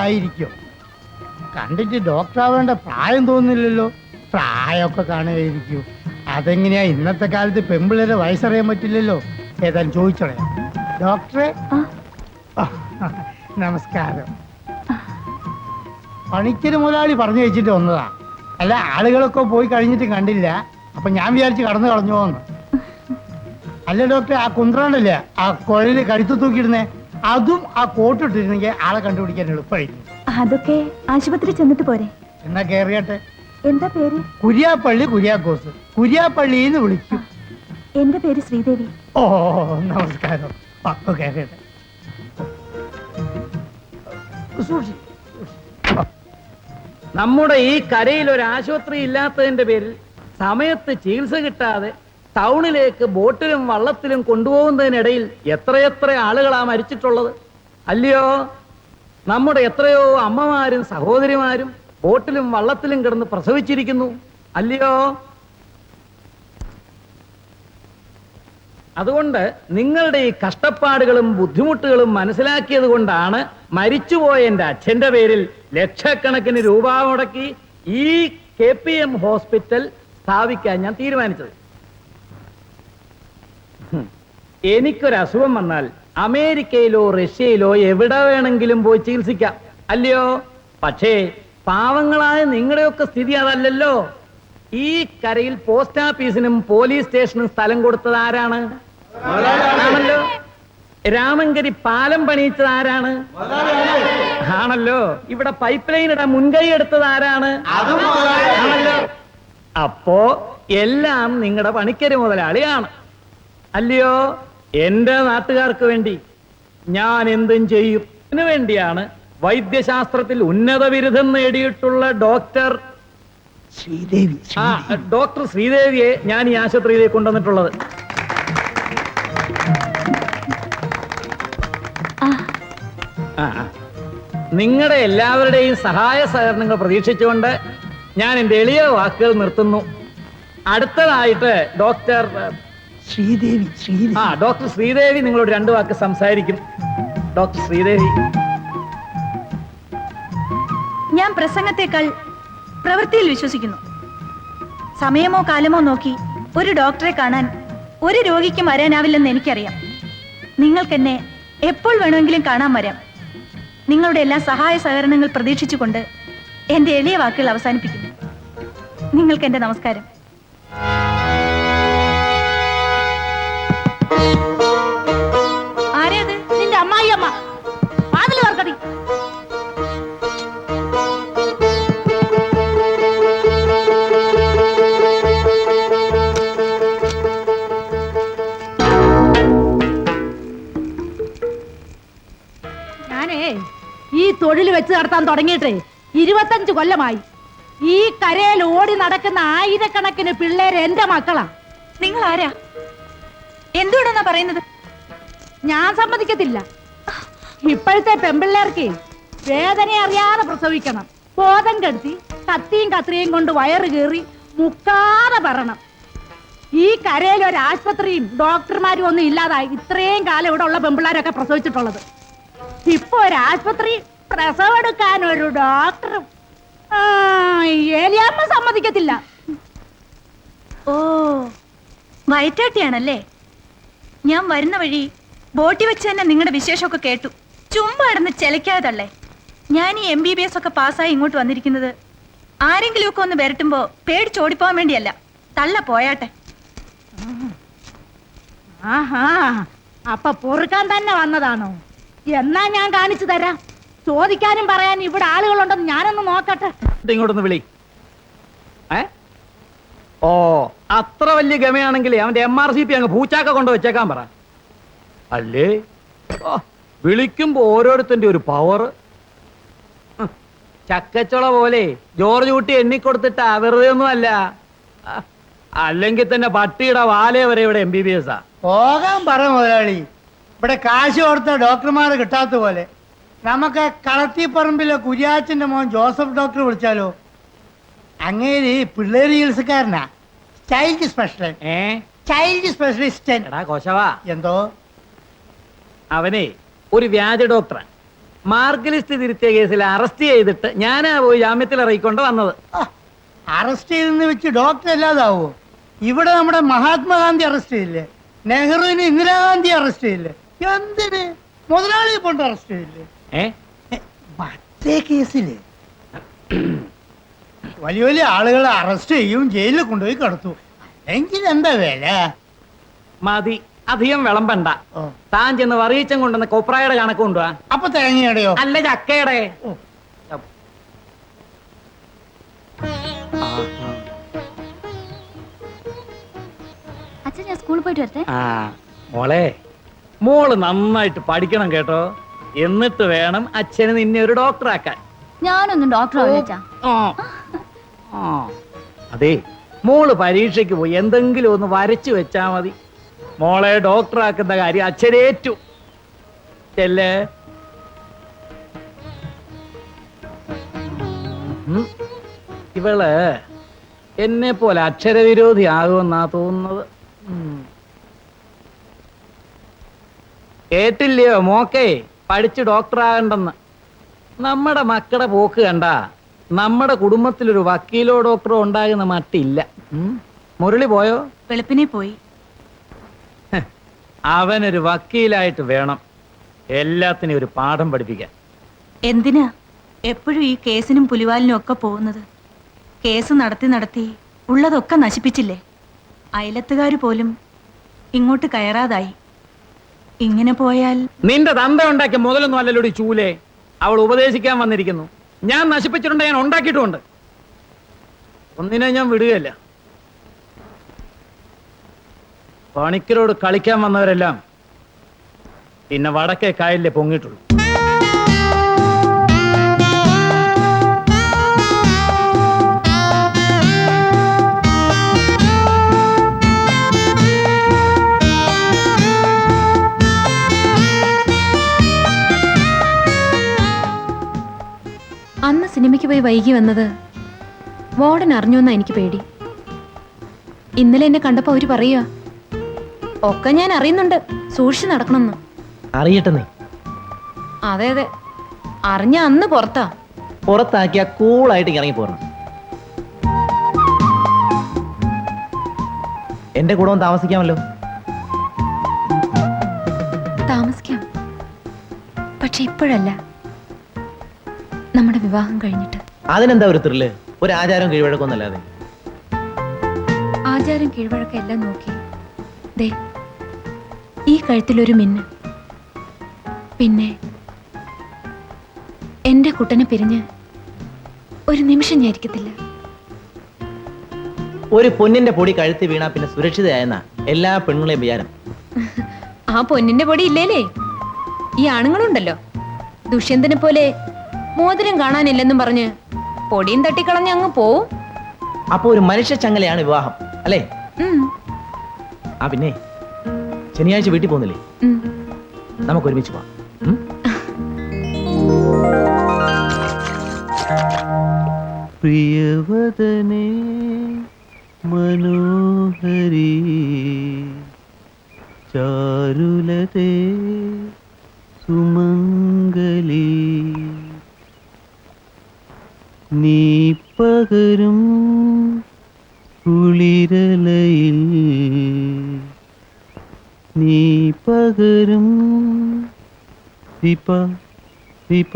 ആയിരിക്കും. കണ്ടിട്ട് ഡോക്ടർ ആവേണ്ട പ്രായം തോന്നുന്നില്ലല്ലോ. പ്രായമൊക്കെ കാണുകയായിരിക്കും. അതെങ്ങനെയാ ഇന്നത്തെ കാലത്ത് പെമ്പിള്ളേരെ വയസ്സറിയാൻ പറ്റില്ലല്ലോ. ഏതായാലും ചോദിച്ചോളയാ. ഡോക്ടറെ നമസ്കാരം. പണിക്കര് മുതലാളി പറഞ്ഞു വെച്ചിട്ട് വന്നതാ. അല്ല, ആളുകളൊക്കെ പോയി കഴിഞ്ഞിട്ട് കണ്ടില്ല. അപ്പൊ ഞാൻ വിചാരിച്ച് കടന്നു കളഞ്ഞു പോന്ന്. അല്ല ഡോക്ടറെ, ആ കുന്ത്രണ്ടല്ലേ ആ കുഴലിൽ കഴുത്തു തൂക്കിയിടുന്നേ, അതും ആ കോട്ട് ഇട്ടിരുന്നെങ്കിൽ ആളെ കണ്ടുപിടിക്കാൻ എളുപ്പമായിരുന്നു. അതൊക്കെ ആശുപത്രി ചെന്നിട്ട് പോരെ. എന്നാ കേറിയട്ടെ. എന്താ പേര്? കുര്യാപ്പള്ളി കുര്യാക്കോസ്. കുര്യാപ്പള്ളിന്ന് വിളിക്കും. എന്റെ പേര് ശ്രീദേവി. ഓ നമസ്കാരം. കേറിയട്ടെ. നമ്മുടെ ഈ കരയിൽ ഒരു ആശുപത്രി ഇല്ലാത്തതിന്റെ പേരിൽ സമയത്ത് ചികിത്സ കിട്ടാതെ ടൗണിലേക്ക് ബോട്ടിലും വള്ളത്തിലും കൊണ്ടുപോകുന്നതിനിടയിൽ എത്രയെത്ര ആളുകളാ മരിച്ചിട്ടുള്ളത് അല്ലയോ? നമ്മുടെ എത്രയോ അമ്മമാരും സഹോദരിമാരും ബോട്ടിലും വള്ളത്തിലും കിടന്ന് പ്രസവിച്ചിരിക്കുന്നു അല്ലയോ? അതുകൊണ്ട് നിങ്ങളുടെ ഈ കഷ്ടപ്പാടുകളും ബുദ്ധിമുട്ടുകളും മനസ്സിലാക്കിയത് കൊണ്ടാണ് മരിച്ചുപോയ എന്റെ അച്ഛന്റെ പേരിൽ ലക്ഷക്കണക്കിന് രൂപ മുടക്കി ഈ KPM ഹോസ്പിറ്റൽ സ്ഥാപിക്കാൻ ഞാൻ തീരുമാനിച്ചത്. എനിക്കൊരു അസുഖം വന്നാൽ അമേരിക്കയിലോ റഷ്യയിലോ എവിടെ വേണമെങ്കിലും പോയി ചികിത്സിക്കാം അല്ലയോ? പക്ഷേ പാവങ്ങളായ നിങ്ങളുടെയൊക്കെ സ്ഥിതി അതല്ലല്ലോ. ഈ കരയിൽ പോസ്റ്റ് ഓഫീസിനും പോലീസ് സ്റ്റേഷനും സ്ഥലം കൊടുത്തത് ആരാണ്? ആണല്ലോ. രാമങ്കരി പാലം പണിയിച്ചത് ആരാണ്? ആണല്ലോ. ഇവിടെ പൈപ്പ് ലൈൻ ഇടാൻ മുൻകൈ എടുത്തത് ആരാണ്? ആണല്ലോ. അപ്പോ എല്ലാം നിങ്ങളുടെ പണിക്കര് മുതലാളിയാണ് അല്ലയോ? എന്റെ നാട്ടുകാർക്ക് വേണ്ടി ഞാൻ എന്തും ചെയ്യും. ഇതിനു വേണ്ടിയാണ് വൈദ്യശാസ്ത്രത്തിൽ ഉന്നത ബിരുദം നേടിയിട്ടുള്ള ഡോക്ടർ ശ്രീദേവിയെ ഞാൻ ഈ ആശുപത്രിയിലേക്ക് കൊണ്ടുവന്നിട്ടുള്ളത്. നിങ്ങളുടെ എല്ലാവരുടെയും സഹായ സഹകരണങ്ങൾ പ്രതീക്ഷിച്ചുകൊണ്ട് ഞാൻ എന്റെ എളിയ വാക്കുകൾ നിർത്തുന്നു. അടുത്തതായിട്ട് ഡോക്ടർ ശ്രീദേവി നിങ്ങളോട് 2 വാക്ക് സംസാരിക്കും. ഡോക്ടർ ശ്രീദേവി. ഞാൻ പ്രസംഗത്തെക്കാൾ പ്രവൃത്തിയിൽ വിശ്വസിക്കുന്നു. സമയമോ കാലമോ നോക്കി ഒരു ഡോക്ടറെ കാണാൻ ഒരു രോഗിക്കും വരാനാവില്ലെന്ന് എനിക്കറിയാം. നിങ്ങൾക്കെന്നെ എപ്പോൾ വേണമെങ്കിലും കാണാൻ വരാം. നിങ്ങളുടെ എല്ലാ സഹായ സഹകരണങ്ങൾ പ്രതീക്ഷിച്ചുകൊണ്ട് എന്റെ എളിയ വാക്കുകൾ അവസാനിപ്പിക്കുന്നു. നിങ്ങൾക്ക് എന്റെ നമസ്കാരം. ആരേത്? നിന്റെ അമ്മായിയമ്മ. വാതിൽ തുറക്കടി. ഞാനേ ഈ തൊഴിൽ വെച്ച് നടത്താൻ തുടങ്ങിയിട്ടേ 25 കൊല്ലമായി. ഈ കരയിൽ ഓടി നടക്കുന്ന ആയിരക്കണക്കിന് പിള്ളേര് എന്റെ മക്കളാ. നിങ്ങൾ ആരാ? എന്തുകൊണ്ടാ പറയുന്നത്? ഞാൻ സമ്മതിക്കത്തില്ല. ഇപ്പോഴത്തെ പെമ്പിള്ളേർക്ക് വേദന അറിയാതെ പ്രസവിക്കണം. ബോധം കെടുത്തി കത്തിയും കത്രിയും കൊണ്ട് വയറ് കീറി മുക്കാതെ പറയണം. ഈ കരയിൽ ഒരു ആശുപത്രിയും ഡോക്ടർമാരും ഒന്നും ഇല്ലാതായി ഇത്രയും കാലം ഇവിടെ ഉള്ള പെമ്പിള്ളേരൊക്കെ പ്രസവിച്ചിട്ടുള്ളത്. ഇപ്പൊ ഒരു ആശുപത്രി, പ്രസവെടുക്കാൻ ഒരു ഡോക്ടറും. ഏലിയമ്മ സമ്മതിക്കത്തില്ല. ഓ, വയറ്റാട്ടിയാണല്ലേ? ഞാൻ വരുന്ന വഴി ബോട്ടിൽ വെച്ച് തന്നെ നിങ്ങളുടെ വിശേഷമൊക്കെ കേട്ടു. ചുമ്മാ ഇടന്ന് ചെലക്കാതല്ലേ. ഞാൻ ഈ MBBS ഒക്കെ പാസ്സായി ഇങ്ങോട്ട് വന്നിരിക്കുന്നത് ആരെങ്കിലും ഒക്കെ ഒന്ന് വരട്ടുമ്പോ പേടിച്ചോടിപ്പോവാൻ വേണ്ടിയല്ല. തള്ള പോയാട്ടെ. ആഹാ, അപ്പൊ പൊറുക്കാൻ തന്നെ വന്നതാണോ? എന്നാ ഞാൻ കാണിച്ചു തരാം. ചോദിക്കാനും പറയാനും ഇവിടെ ആളുകളുണ്ടെന്ന് ഞാനൊന്ന് നോക്കട്ടെ. ഇങ്ങോട്ടൊന്ന് വിളി. ഓ, അത്ര വലിയ ഗമയാണെങ്കിൽ അവന്റെ MRCP അങ്ങ് പൂച്ചാക്ക കൊണ്ട് വെച്ചേക്കാൻ പറ. അല്ലേ വിളിക്കുമ്പോ ഓരോരുത്തന്റെ ഒരു പവർ. ചക്കച്ചുള പോലെ ജോർജ് കുട്ടി എണ്ണിക്കൊടുത്തിട്ടാ, വെറുതെ ഒന്നും അല്ല. അല്ലെങ്കിൽ തന്നെ പട്ടിയുടെ വാലേ വരെ ഇവിടെ MBBS ആ. പോകാൻ പറ മുതലാളി. ഇവിടെ കാശ് കൊടുത്ത ഡോക്ടർമാരെ കിട്ടാത്ത പോലെ നമുക്ക് കളത്തിപ്പറമ്പിലെ കുര്യാച്ചന്റെ മോൻ ജോസഫ് ഡോക്ടർ വിളിച്ചാലോ? അങ്ങേര് പിള്ളേര് ചികിത്സക്കാരനാ. Child specialist. എടാ കോശവാ, എന്തോ? അവനെ ഒരു വ്യാജ ഡോക്ടറാണ്. മാർക്ക് ലിസ്റ്റ് തിരുത്തിയ കേസിൽ അറസ്റ്റ് ചെയ്തിട്ട് ഞാനാ പോയി ജാമ്യത്തിൽ ഇറങ്ങിക്കൊണ്ട് വന്നത്. അറസ്റ്റ് ചെയ്തെന്ന് വെച്ച് ഡോക്ടർ അല്ലാതാവോ? ഇവിടെ നമ്മുടെ മഹാത്മാഗാന്ധി അറസ്റ്റ് ചെയ്തില്ലേ, നെഹ്റുവിന് ഇന്ദിരാഗാന്ധി അറസ്റ്റ് ചെയ്തില്ലേ, എന്തിന് മുതലാളിയെ കൊണ്ട് അറസ്റ്റ് ചെയ്തില്ലേ? മറ്റേ കേസില് വലിയ വലിയ ആളുകളെ അറസ്റ്റ് ചെയ്യും, ജയിലിൽ കൊണ്ടുപോയി കടത്തു. എങ്കിൽ എന്താ വില? മതി, അധികം വിളമ്പണ്ട. താൻ ചെന്ന് വറീച്ചം കൊണ്ടുവന്ന കൊപ്രായുടെ കണക്ക് കൊണ്ടുവാ. അപ്പൊ തേങ്ങയുടെയോ? അല്ല, ചക്കയുടെ. അച്ഛൻ ഞാൻ സ്കൂളിൽ പോയിട്ട് വരട്ടെ. ആ മോളെ, മോള് നന്നായിട്ട് പഠിക്കണം കേട്ടോ. എന്നിട്ട് വേണം അച്ഛന് നിന്നെ ഒരു ഡോക്ടറാക്കാൻ. ഞാനൊന്നും ഡോക്ടർ ആവില്ല. അതെ, മോള് പരീക്ഷയ്ക്ക് പോയി എന്തെങ്കിലും ഒന്ന് വരച്ചു വെച്ചാ മതി. മോളെ ഡോക്ടറാക്കുന്ന കാര്യം അച്ഛനേറ്റു. ചെല്ലേ. ഇവള് എന്നെ പോലെ അക്ഷരവിരോധി ആകുമെന്നാ തോന്നുന്നത്. കേട്ടില്ലയോ മോക്കേ, പഠിച്ച് ഡോക്ടറാകണ്ടെന്ന്. നമ്മുടെ മക്കളുടെ പോക്ക് കണ്ട നമ്മുടെ കുടുംബത്തിലൊരു വക്കീലോ ഡോക്ടറോ ഉണ്ടാകുന്ന മട്ടില്ല. മുരളി പോയോ? വെളുപ്പിനെ പോയി. അവനൊരു വക്കീലായിട്ട് വേണം എല്ലാത്തിനും ഒരു പാഠം പഠിപ്പിക്കാൻ. എന്തിനാ എപ്പോഴും ഈ കേസിനും പുലിവാലിനും ഒക്കെ പോകുന്നത്? കേസ് നടത്തി നടത്തി ഉള്ളതൊക്കെ നശിപ്പിച്ചില്ലേ? അയലത്തുകാര് പോലും ഇങ്ങോട്ട് കയറാതായി. ഇങ്ങനെ പോയാൽ നിന്റെ തന്ത ഉണ്ടാക്കിയ മുതലൊന്നും അല്ലല്ലോ ചൂലേ. അവൾ ഉപദേശിക്കാൻ വന്നിരിക്കുന്നു. ഞാൻ നശിപ്പിച്ചിട്ടുണ്ട്, ഞാൻ ഉണ്ടാക്കിയിട്ടുമുണ്ട്. ഒന്നിനെ ഞാൻ വിടുകയല്ല. പണിക്കരോട് കളിക്കാൻ വന്നവരെല്ലാം പിന്നെ വടക്കേ കായലിലെ പൊങ്ങിയിട്ടുള്ളൂ. അന്ന് സിനിമയ്ക്ക് പോയി വൈകി വന്നത് വാർഡൻ അറിഞ്ഞോന്നാ എനിക്ക് പേടി. ഇന്നലെ എന്നെ കണ്ടപ്പോ അവര് പറയുക, ഒക്കെ ഞാൻ അറിയുന്നുണ്ട്, സൂക്ഷിച്ച് നടക്കണമെന്ന്. അറിയട്ടെ നീ. അതെ അതെ, അറിഞ്ഞ അന്ന് പുറത്താ. പുറത്താക്കിയ കൂളായിട്ട് ഇറങ്ങി പോരണം. എന്റെ കൂടെ താമസിക്കാമല്ലോ. താമസിക്കാം, പക്ഷെ ഇപ്പോഴല്ല, നമ്മുടെ വിവാഹം കഴിഞ്ഞിട്ട്. അതിനെന്താ ഒരു ത്രില്ല്? ഒരു ആചാരം കീഴ്വഴക്കൊന്നല്ലാതെ. ആചാരം കീഴ്വഴക്കെല്ലാം നോക്കി ദേ ഈ കഴുത്തിലൊരു മിന്ന്, പിന്നെ എന്റെ കുട്ടനെ പിരിഞ്ഞ് ഒരു നിമിഷം ഞാൻ ഇരിക്കത്തില്ല. ഒരു പൊന്നിന്റെ പൊടി കഴുത്തി വീണാ പിന്നെ സുരക്ഷിതയായെന്നാ എല്ലാ പെണ്ണുങ്ങളെയും വിചാരം. ആ പൊന്നിന്റെ പൊടി ഇല്ലേലേ ഈ ആണുങ്ങളുണ്ടല്ലോ, ദുഷ്യന്തനെ പോലെ മോതിരം കാണാനില്ലെന്നും പറഞ്ഞ് പൊടിയും തട്ടിക്കളഞ്ഞ് അങ്ങ് പോവും. അപ്പൊ ഒരു മനുഷ്യ ചങ്ങലയാണ് വിവാഹം അല്ലേ? ആ പിന്നെ ശനിയാഴ്ച വീട്ടിൽ പോകുന്നില്ലേ? നമുക്ക് ഒരുമിച്ച് പോവാം. പ്രിയവദനേ മനോഹരി ചാരുലതേ സുമംഗലി നീ പകരും കുളിരലയിൽ നീ പകരും ദീപ ദീപ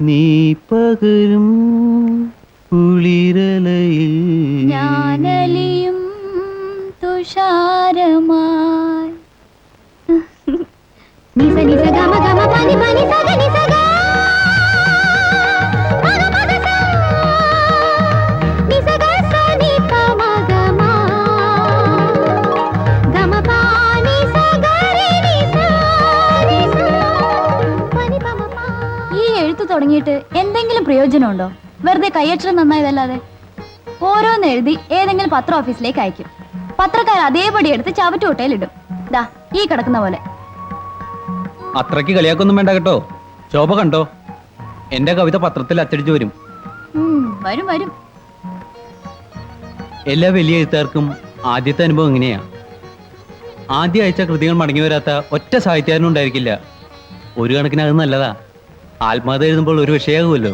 നീ പകരും കുളിരലയിൽ ഞാനലിയും തുഷാരമായി. നിസ നിസ ഗമ ഗമ പനി പനി സഗ നിസ ഗ മഗ മഗ സ നിസ ഗ സ നി പ മഗ മ ഗമ പ നി സ ഗ രി നി സ നി സ പനി പ മ പ. ഈ എഴുത്ത് തുടങ്ങിയിട്ട് എന്തെങ്കിലും പ്രയോജനമുണ്ടോ? വെറുതെ കയ്യക്ഷരം നന്നായതല്ലാതെ. ഓരോന്ന് എഴുതി ഏതെങ്കിലും പത്ര ഓഫീസിലേക്ക് അയക്കും. പത്രക്കാർ അതേപടി എടുത്ത് ചവറ്റുകൊട്ടയിലിടും. ദാ ഈ കിടക്കുന്ന പോലെ. അത്രയ്ക്ക് കളിയാക്കൊന്നും വേണ്ട കേട്ടോ. ശോഭ കണ്ടോ, എന്റെ കവിത പത്രത്തിൽ അച്ചടിച്ചു വരും. വരും വരും. എല്ലാ വലിയ എഴുത്തുകാർക്കും ആദ്യത്തെ അനുഭവം ഇങ്ങനെയാ. ആദ്യം അയച്ച കൃതികൾ മടങ്ങി വരാത്ത ഒറ്റ സാഹിത്യകാരനും ഉണ്ടായിരിക്കില്ല. ഒരു കണക്കിന് അത് നല്ലതാ. ആത്മഹത്യ എഴുതുമ്പോൾ ഒരു വിഷയമാകുമല്ലോ.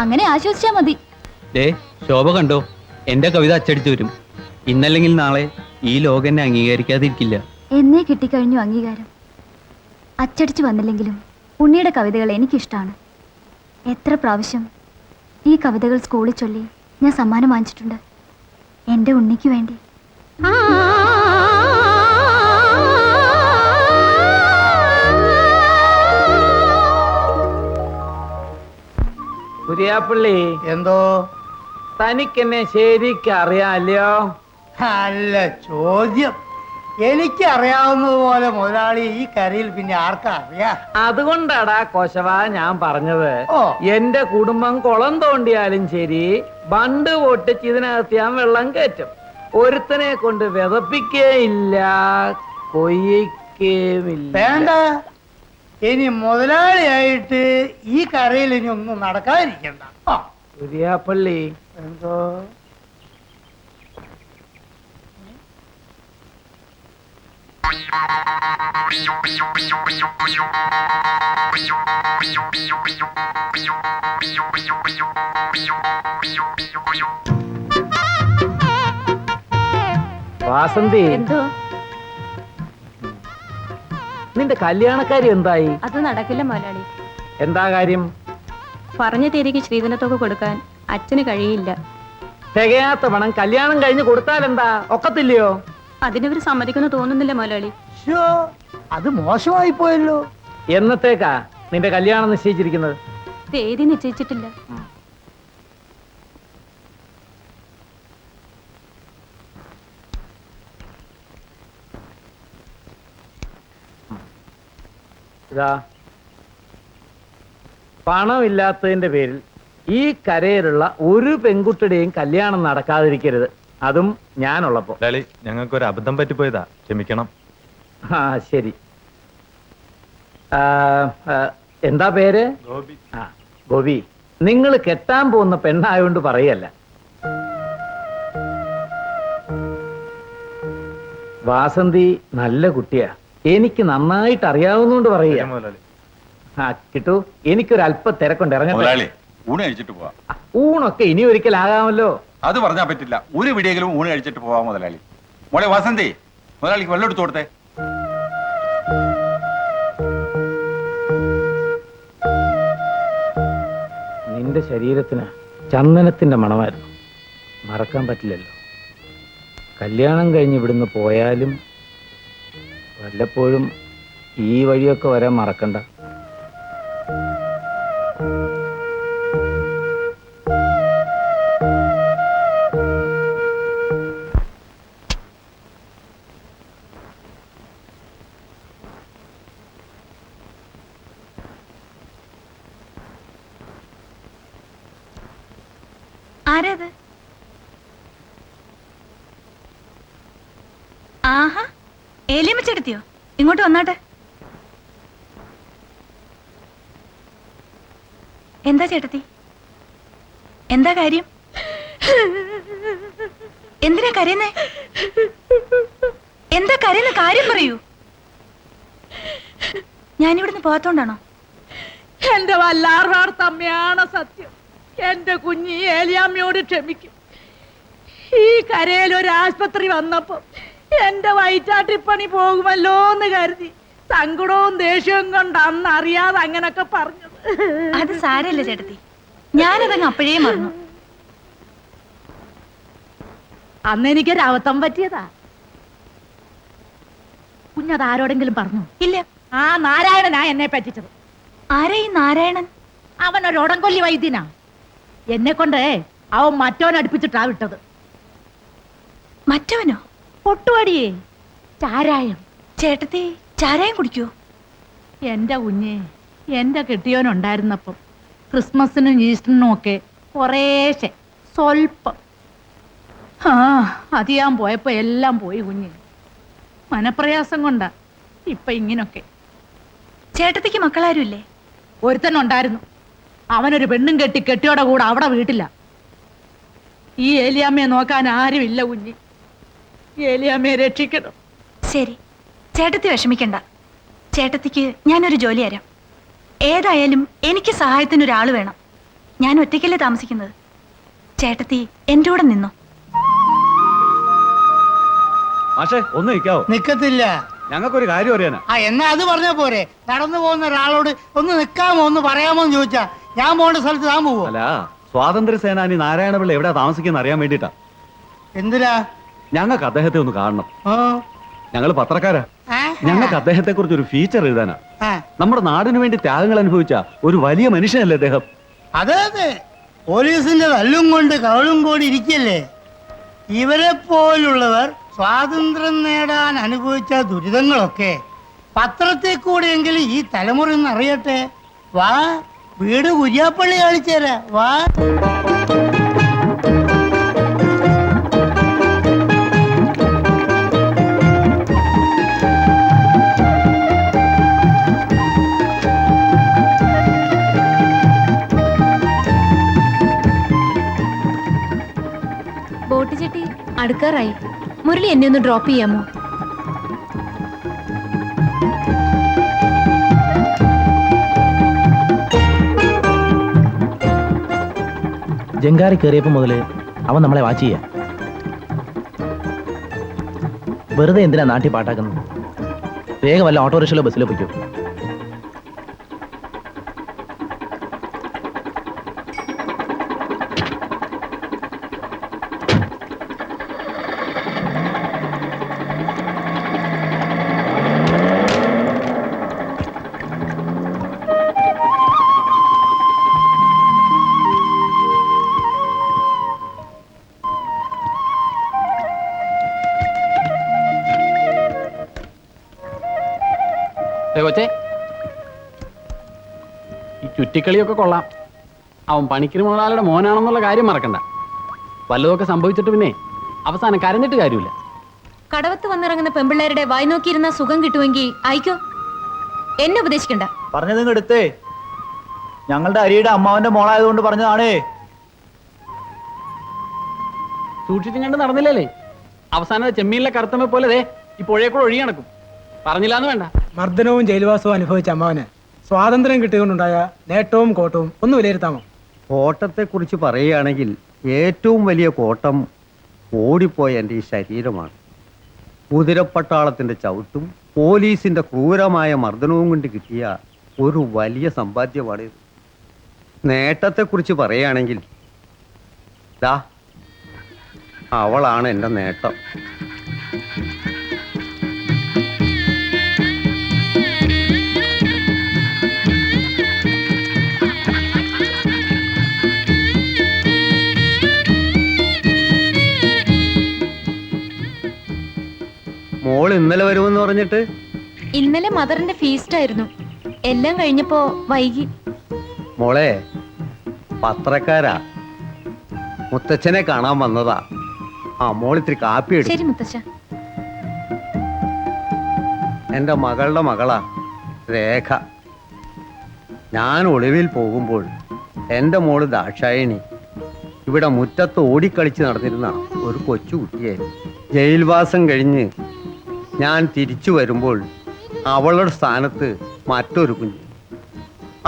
അങ്ങനെ ആശ്വസിച്ചാ മതി. ദേ ശോഭ കണ്ടോ, എന്റെ കവിത അച്ചടിച്ചു വരും. ഇന്നല്ലെങ്കിൽ നാളെ ഈ ലോകം എന്നെ അംഗീകരിക്കാതിരിക്കില്ല. എന്നേ കിട്ടിക്കഴിഞ്ഞു അംഗീകാരം. അച്ചടിച്ചു വന്നില്ലെങ്കിലും ഉണ്ണിയുടെ കവിതകൾ എനിക്കിഷ്ടമാണ്. എത്ര പ്രാവശ്യം ഈ കവിതകൾ സ്കൂളിൽ ചൊല്ലി ഞാൻ സമ്മാനം വാങ്ങിച്ചിട്ടുണ്ട്. എൻ്റെ ഉണ്ണിക്ക് വേണ്ടി. കുര്യാപ്പള്ളി, എന്തോ? തനിക്കെന്നെ ശരിക്കും അറിയാമല്ലോ. അല്ല ചോദ്യം. എനിക്ക് അറിയാവുന്നതുപോലെ മുതലാളി ഈ കരയിൽ പിന്നെ ആർക്കാ അറിയാം? അതുകൊണ്ടാടാ കൊശവ ഞാൻ പറഞ്ഞത്. ഓ. എന്റെ കുടുംബം കുളം തോണ്ടിയാലും ശരി, ബണ്ട് പൊട്ടിച്ച് ഇതിനകത്ത് ഞാൻ വെള്ളം കയറ്റും. ഒരുത്തനെ കൊണ്ട് വിതപ്പിക്കേയില്ല, കൊയ്യിക്കേമില്ല. വേണ്ട. ഇനി മുതലാളിയായിട്ട് ഈ കരയിൽ ഇനി ഒന്നും നടക്കാതിരിക്കണ്ട. ആ. കുര്യാപ്പള്ളി, എന്തോ? വാസന്തി, എന്തോ? നിന്റെ കല്യാണക്കാരി എന്തായി? അത് നടക്കില്ല മുതലാളി. എന്താ കാര്യം? പറഞ്ഞ തീയതിക്ക് ശ്രീധനത്തൊക്കെ കൊടുക്കാൻ അച്ഛന് കഴിയില്ല. തികയാത്ത പണം കല്യാണം കഴിഞ്ഞ് കൊടുത്താൽ എന്താ, ഒക്കത്തില്ലയോ? അതിനവർ സമ്മതിക്കുന്നു തോന്നുന്നില്ല മുതലാളി. ശ്ശോ, അത് മോശമായി പോയല്ലോ. എന്നത്തേക്കാ നിന്റെ കല്യാണം നിശ്ചയിച്ചിരിക്കുന്നത്? തീയതി നിശ്ചയിച്ചിട്ടില്ല. ഇതാ, പണമില്ലാത്തതിന്റെ പേരിൽ ഈ കരയിലുള്ള ഒരു പെൺകുട്ടിയുടെയും കല്യാണം നടക്കാതിരിക്കരുത്, അതും ഞാനുള്ളപ്പോ. ഞങ്ങൾക്കൊരു അബദ്ധം പറ്റിപ്പോയതാ, ക്ഷമിക്കണം. ആ ശരി. എന്താ പേര്? ഗോപി. ആ ഗോപി, നിങ്ങൾ കെട്ടാൻ പോകുന്ന പെണ്ണായോണ്ട് പറയല്ല. വാസന്തി നല്ല കുട്ടിയാ, എനിക്ക് നന്നായിട്ട് അറിയാവുന്നോണ്ട് പറയുക. ആ കിട്ടു, എനിക്കൊരല്പ തിരക്കൊണ്ട് ഇറങ്ങട്ടെ. ഊണ് കഴിച്ചിട്ട് പോവാം. ഊണൊക്കെ ഇനി ഒരിക്കലാകാമല്ലോ. അത് പറഞ്ഞാൽ പറ്റില്ല. ഒരു വിടിയെങ്കിലും ഊണ് കഴിച്ചിട്ട് പോവാം മുതലാളി. മോളെ വസന്തി, മുതലാളിക്ക് വെള്ളം എടുത്തു കൊടുത്തേ. നിന്റെ ശരീരത്തിന് ചന്ദനത്തിന്റെ മണമായിരുന്നു, മറക്കാൻ പറ്റില്ലല്ലോ. കല്യാണം കഴിഞ്ഞ് ഇവിടുന്ന് പോയാലും വല്ലപ്പോഴും ഈ വഴിയൊക്കെ വരാൻ മറക്കണ്ട. ആരത്? ആഹാ, ഏലിയമ്മച്ചെടുത്തിയോ? ഇങ്ങോട്ട് വന്നാട്ടെ. എന്താ ചേട്ടത്തി, എന്താ കാര്യം? എന്തിനാ കരയുന്നേ? എന്താ കരയുന്ന കാര്യം പറയൂ. ഞാനിവിടുന്ന് പോകാത്തോണ്ടാണോ? എന്റെ വല്ലാർവാർത്തമ്മയാണ് സത്യം. എന്റെ കുഞ്ഞി ഏലിയാമ്മയോട് ക്ഷമിക്കും. ഈ കരയിൽ ഒരു ആശുപത്രി വന്നപ്പോ എന്റെ വയറ്റാട്ടിപ്പണി പോകുമല്ലോ എന്ന് കരുതി സങ്കടവും ദേഷ്യവും കൊണ്ട് അന്ന് അറിയാതെ അങ്ങനൊക്കെ പറഞ്ഞത്. അത് സാരല്ല ചേട്ടത്തി, ഞാനതങ്ങ് അപ്പോഴേ മറന്നു. അന്ന് എനിക്കൊരു അബദ്ധം പറ്റിയതാ. കുഞ്ഞത് ആരോടെങ്കിലും പറഞ്ഞു? ഇല്ല. ആ നാരായണനാ എന്നെ പറ്റിച്ചത്. ആരാ ഈ നാരായണൻ? അവൻ ഒരു ഉടംകൊല്ലി വൈദ്യനാ. എന്നെ കൊണ്ട് അവൻ മറ്റവൻ അടുപ്പിച്ചിട്ടാ വിട്ടത്. മറ്റവനോ? പൊട്ടുവടിയേ, ചാരായം. ചേട്ടത്തി ചാരായം കുടിക്കോ? എന്റെ കുഞ്ഞെ, എന്റെ കെട്ടിയോനുണ്ടായിരുന്നപ്പം ക്രിസ്മസിനും ഈസ്റ്ററിനും ഒക്കെ കുറേശ്ശെ സ്വൽപ്പം. ആ അത് ഞാൻ പോയപ്പോ എല്ലാം പോയി കുഞ്ഞ്. മനപ്രയാസം കൊണ്ടാ ഇപ്പൊ ഇങ്ങനൊക്കെ. ചേട്ടത്തിക്ക് മക്കളാരും ഇല്ലേ? ഒരുത്തനുണ്ടായിരുന്നു. അവനൊരു പെണ്ണും കെട്ടി കെട്ടിയോടെ കൂടെ അവിടെ വീട്ടില്ല. ഈ ഏലിയാമ്മയെ നോക്കാൻ ആരുമില്ല കുഞ്ഞി. ഏലിയാമ്മയെ രക്ഷിക്കണം. ശരി, ചേട്ടത്തി വിഷമിക്കണ്ട. ചേട്ടത്തിക്ക് ഞാനൊരു ജോലി തരാം. ഏതായാലും എനിക്ക് സഹായത്തിന് ഒരാൾ വേണം. ഞാൻ ഒറ്റയ്ക്കല്ലേ താമസിക്കുന്നത്. ചേട്ടത്തി എന്റെ കൂടെ നിന്നോ. മാഷേ ഒന്ന് നിൽക്കാവോ? നിക്കത്തില്ല. ഞങ്ങൾക്കൊരു കാര്യം അറിയാനാ. എന്നാ അത് പറഞ്ഞാ പോരെ. നടന്നു പോകുന്ന ഒരാളോട് ഒന്ന് നിക്കാമോ ഒന്ന് പറയാമോ എന്ന് ചോദിച്ചാ ഞാൻ പോകേണ്ട സ്ഥലത്ത് താൻ പോവോ? അല്ല, സ്വാതന്ത്ര്യ സേനാനി നാരായണപിള്ള എവിടെ താമസിക്കുന്ന അറിയാൻ വേണ്ടിട്ടാ. എന്തിനാ? ഞങ്ങൾക്ക് അദ്ദേഹത്തെ ഒന്ന് കാണണം. ഓ, ഞങ്ങൾ പത്രക്കാരാ. ആ, ഞങ്ങൾക്ക് അദ്ദേഹത്തെ കുറിച്ച് ഒരു ഫീച്ചർ എഴുതാനാ. ആ. നമ്മുടെ നാടിന് വേണ്ടി ത്യാഗങ്ങൾ അനുഭവിച്ച ഒരു വലിയ മനുഷ്യനല്ലേ അദ്ദേഹം. അതെ അതെ, പോലീസിന്റെ തല്ലും കൊണ്ട് കവളും കൂടി ഇരിക്കല്ലേ. ഇവരെ പോലുള്ളവർ സ്വാതന്ത്ര്യം നേടാൻ അനുഭവിച്ച ദുരിതങ്ങളൊക്കെ പത്രത്തിൽ കൂടെയെങ്കിലും ഈ തലമുറ ഒന്ന് അറിയട്ടെ. വാ, വീട് കുര്യാപ്പള്ളി കാണിച്ചേരാ. വാ. ബോട്ട് ചെട്ടി അടുക്കാറായി. മുരളി എന്നെ ഒന്ന് ഡ്രോപ്പ് ചെയ്യാമോ? ജങ്കാറി കയറിയപ്പോ മുതല് അവൻ നമ്മളെ വാച്ച് ചെയ്യാം. വെറുതെ എന്തിനാ നാട്ടി പാട്ടാക്കുന്നത്? വേഗം വല്ല ഓട്ടോറിക്ഷയിലോ ബസ്സിലോ പൊയ്ക്കോ. കൊച്ചേ, ഈ ചുറ്റിക്കളിയൊക്കെ കൊള്ളാം. അവൻ പണിക്കര് മുതലാളിയുടെ മോനാണെന്നുള്ള കാര്യം മറക്കണ്ട. വല്ലതൊക്കെ സംഭവിച്ചിട്ട് പിന്നെ അവസാനം കരഞ്ഞിട്ട് കാര്യമില്ല. കടവത്ത് വന്നിറങ്ങുന്ന പെമ്പിള്ളേരുടെ വായി നോക്കിയിരുന്ന സുഖം കിട്ടുമെങ്കിൽ അയക്കോ. എന്നെ ഉപദേശിക്കണ്ട. പറഞ്ഞത് എടുത്തേ. ഞങ്ങളുടെ അരിയുടെ അമ്മാവന്റെ മോളായതുകൊണ്ട് പറഞ്ഞതാണേ. സൂക്ഷിച്ചും കണ്ട് നടന്നില്ലല്ലേ. അവസാനം ചെമ്മീനിലെ കറുത്തമ്മ പോലെ ദേ ഈ പുഴയെക്കൂടെ ഒഴുകി നടക്കും. പറഞ്ഞില്ലാന്ന് വേണ്ട. മർദ്ദനവും ജയിൽവാസവും അനുഭവിച്ച അമ്മാവന് സ്വാതന്ത്ര്യം കിട്ടിയതുകൊണ്ടുണ്ടായ നേട്ടവും കോട്ടവും ഒന്ന് വിലയിരുത്താമോ? കോട്ടത്തെക്കുറിച്ച് പറയുകയാണെങ്കിൽ ഏറ്റവും വലിയ കോട്ടം ഓടിപ്പോയ എൻ്റെ ഈ ശരീരമാണ്. കുതിരപ്പട്ടാളത്തിൻ്റെ ചവിട്ടും പോലീസിൻ്റെ ക്രൂരമായ മർദ്ദനവും കൊണ്ട് കിട്ടിയ ഒരു വലിയ സമ്പാദ്യമാണിത്. നേട്ടത്തെക്കുറിച്ച് പറയുകയാണെങ്കിൽ ദാ അവളാണ് എൻ്റെ നേട്ടം. മോൾ ഇന്നലെ വരുമെന്ന് പറഞ്ഞിട്ട്? ഇന്നലെ മദറിന്റെ ഫീസ്റ്റ് ആയിരുന്നു. എല്ലാം കഴിഞ്ഞപ്പോ വൈകി. മോളെ, പത്രക്കാരാ, മുത്തച്ഛനെ കാണാൻ വന്നതാ. മോളിത്തിരി കാപ്പി എടുത്തു. ശരി മുത്തച്ഛ. എൻ്റെ മകളുടെ മകളാ രേഖ. ഞാൻ ഒളിവിൽ പോകുമ്പോൾ എൻ്റെ മോള് ദാക്ഷായണി ഇവിടെ മുറ്റത്ത് ഓടിക്കളിച്ച് നടന്നിരുന്ന ഒരു കൊച്ചുകുട്ടിയായിരുന്നു. ജയിൽവാസം കഴിഞ്ഞ് ഞാൻ തിരിച്ചു വരുമ്പോൾ അവളുടെ സ്ഥാനത്ത് മറ്റൊരു കുഞ്ഞ്.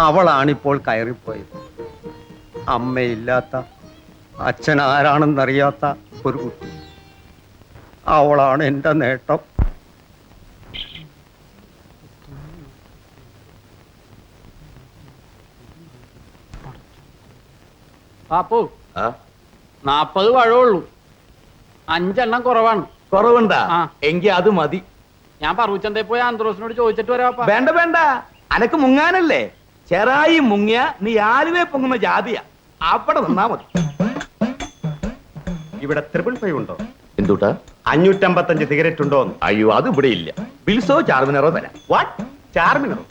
അവളാണിപ്പോൾ കയറിപ്പോയത്. അമ്മയില്ലാത്ത, അച്ഛൻ ആരാണെന്നറിയാത്ത ഒരു കുട്ടി. അവളാണ് എൻ്റെ നേട്ടം. അപ്പോ 40 പഴമുള്ളൂ. 5 എണ്ണം കുറവാണ്. കുറവുണ്ടാ? ആ. എങ്കി അത് മതി. ഞാൻ പറൂച്ചന്തേ പോയി ആന്ത്രോസിനോട് ചോദിച്ചിട്ട് വരാപ്പാ. വേണ്ട വേണ്ട, അനക്ക് മുങ്ങാനല്ലേ. ചെറായി മുങ്ങിയ നീ ആലുവേ പൊങ്ങുന്ന ജാതിയാ. അവിടെ നിന്നാ മതി. ഇവിടെ 555 ഉണ്ടോ? എന്തുട്ടാ? 555 സിഗരറ്റ് ഉണ്ടോ? അയ്യോ, അത് ഇവിടെ ഇല്ല. ബിൽസോ ചാർമിനറോ തരാം. വാട്ട്? ചാർമിനറോ?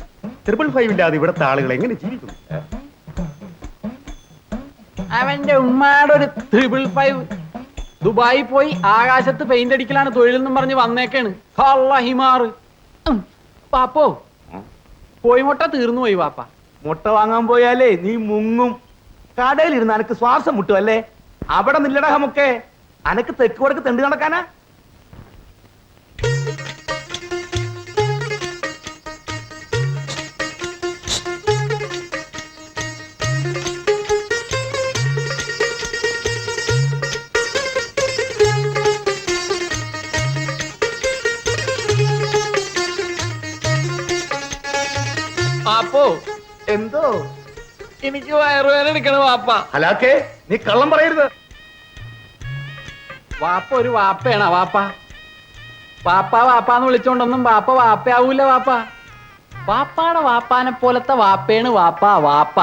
555 ഇല്ലാതെ ഇവിടുത്തെ ആളുകൾ എങ്ങനെ ജീവിക്കുന്നു? അവന്റെ ഉമ്മാടെ ഒരു 555. ദുബായി പോയി ആകാശത്ത് പെയിന്റ് അടിക്കലാണ് തൊഴിലെന്നും പറഞ്ഞ് വന്നേക്കാണ്. ഹിമാറ്. പാപ്പോ, കോഴിമുട്ട തീർന്നു പോയി പാപ്പ. മുട്ട വാങ്ങാൻ പോയാലേ നീ മുങ്ങും. കടയിലിരുന്ന് അനക്ക് ശ്വാസം മുട്ടും അല്ലേ? അവിടെ നില്ലടഹമൊക്കെ അനക്ക് തെക്ക് വടക്ക് തെണ്ട് നടക്കാനാ? വാപ്പോ എന്തോ എനിക്ക് വയറുവേദന എടുക്കണ വാപ്പ. ഹലാക്കേ നീ കള്ളം പറയരുത്. വാപ്പ ഒരു വാപ്പയാണ് വാപ്പ. വാപ്പ വാപ്പാന്ന് വിളിച്ചോണ്ടൊന്നും വാപ്പ വാപ്പയാവൂല വാപ്പ. വാപ്പാടെ വാപ്പാനെ പോലത്തെ വാപ്പയാണ് വാപ്പ വാപ്പ.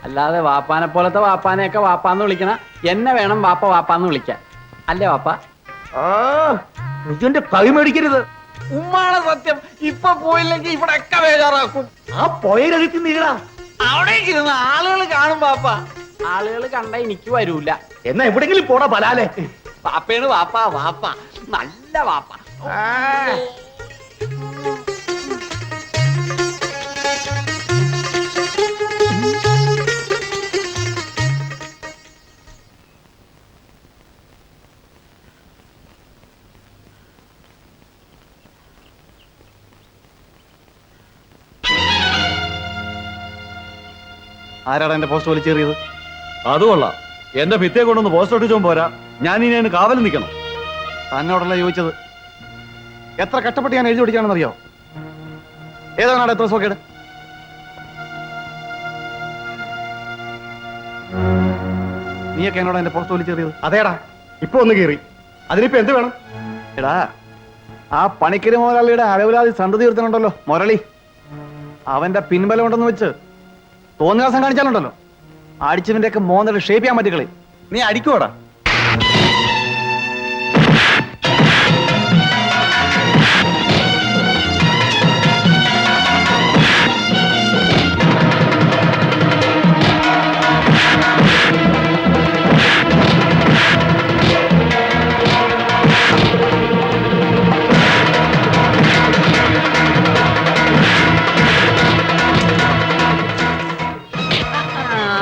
അല്ലാതെ വാപ്പാനെ പോലത്തെ വാപ്പാനെയൊക്കെ വാപ്പാന്ന് വിളിക്കണ എന്നെ വേണം വാപ്പ വാപ്പാന്ന് വിളിക്കാൻ. അല്ലേ വാപ്പ? ആ നീ എന്റെ കൈ മേടിക്കരുത്. ഉമ്മാണ് സത്യം. ഇപ്പൊ പോയില്ലെങ്കിൽ ഇവിടെ ഒക്കെ ബേജാറാക്കും. ആ പോയരഴുത്തി നീടാ. അവിടേക്ക് ഇരുന്ന് ആളുകൾ കാണും വാപ്പ. ആളുകൾ കണ്ട എനിക്ക് വരൂല. എന്നാ എവിടെങ്കിലും പോടാ ബലാലെ. വാപ്പയാണ് വാപ്പ വാപ്പ. നല്ല വാപ്പ. ആരാടാ എന്റെ പോസ്റ്റ് വലിച്ചേറിയത്? അത് കൊള്ളാം. എന്റെ ഭിത്തിയെ കൊണ്ടൊന്ന് പോസ്റ്റ് ഒട്ടിച്ചോ പോരാ, ഞാൻ ഇനി അതിന് കാവൽ നിൽക്കണം. തന്നോടല്ല ചോദിച്ചത്. എത്ര കഷ്ടപ്പെട്ട് ഞാൻ എഴുതി പഠിക്കാണെന്നറിയോ? ഏതാണ് എത്ര സോക്കേട്? നീയൊക്കെ എന്നോട് എന്റെ പോസ്റ്റ് വലിച്ചേറിയത്? അതേടാ, ഇപ്പൊ ഒന്ന് കീറി. അതിനിപ്പോ എന്ത് വേണം? എടാ, ആ പണിക്കര് മുതലാളിയുടെ അലവിലാതി സന്തതി തീർത്തനുണ്ടല്ലോ മുരളി, അവന്റെ പിൻബലം ഉണ്ടെന്ന് വെച്ച് തോന്നിയാസം കാണിച്ചാലുണ്ടല്ലോ, അടിച്ചതിന്റെ ഒക്കെ മോന്നൽ ഷേപ്പ് ചെയ്യാൻ പറ്റുകളെ. നീ അടിക്കൂടാ.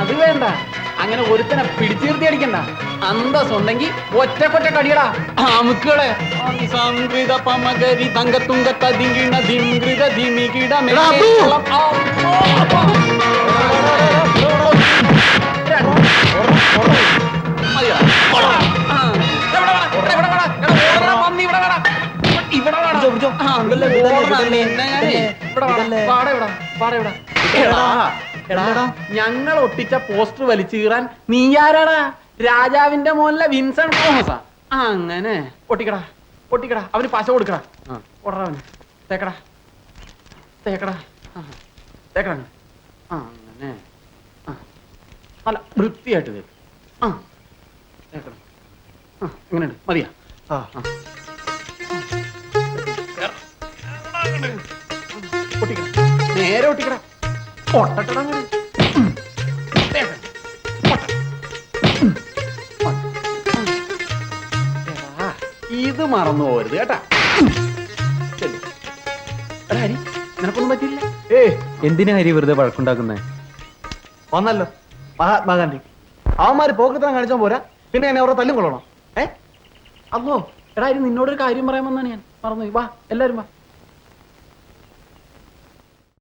അത് വേണ്ട. അങ്ങനെ ഒരുത്തനെ പിടിച്ചീർത്തി അടിക്കണ്ട. അന്തസ്സുണ്ടെങ്കിൽ ഒറ്റക്കൊറ്റ കടിയടാ. അമുക്കളെ സംഗീത പമകരി തങ്കത്തുങ്കത്ത ദിങ്കിണ ധിംഗൃത ധിമികിട മേളം. ഞങ്ങൾ ഒട്ടിച്ച പോസ്റ്റർ വലിച്ചു കീറാൻ നീ ആരാടാ? രാജാവിന്റെ മോനിലെ വിൻസെന്റ് തോമസാ. അങ്ങനെ ഒട്ടിക്കടാ ഒട്ടിക്കടാ. അവന് പശ കൊടുക്കടാ. ഓടറാ അവന്. തേക്കടാ തേക്കടാ തേക്കടാ. അങ്ങനെ നല്ല വൃത്തിയായിട്ട് തേക്ക്. തേക്കടാ. എങ്ങനെയുണ്ട്? മതിയാ? ഒട്ടിക്കടാ. നേരെ ഒട്ടിക്കടാ. പൊട്ടട്ടടാ. ഇത് മറന്നു പോരുത് കേട്ടാ. ഹരി, നിനക്കൊന്നും പറ്റില്ല. എന്തിനാ ഹരി വെറുതെ വഴക്കുണ്ടാക്കുന്നേ? വന്നല്ലോ മഹാത്മാഗാന്ധി. അവന്മാര് പോക്കത്തനം കാണിച്ചാൽ പോരാ, പിന്നെ എന്നെ അവരെ തല്ലും കൊള്ളണം. അല്ലോ എടാ, നിന്നോടൊരു കാര്യം പറയാൻ വന്നാണ് ഞാൻ. മറന്നു. വാ എല്ലാരും വാ.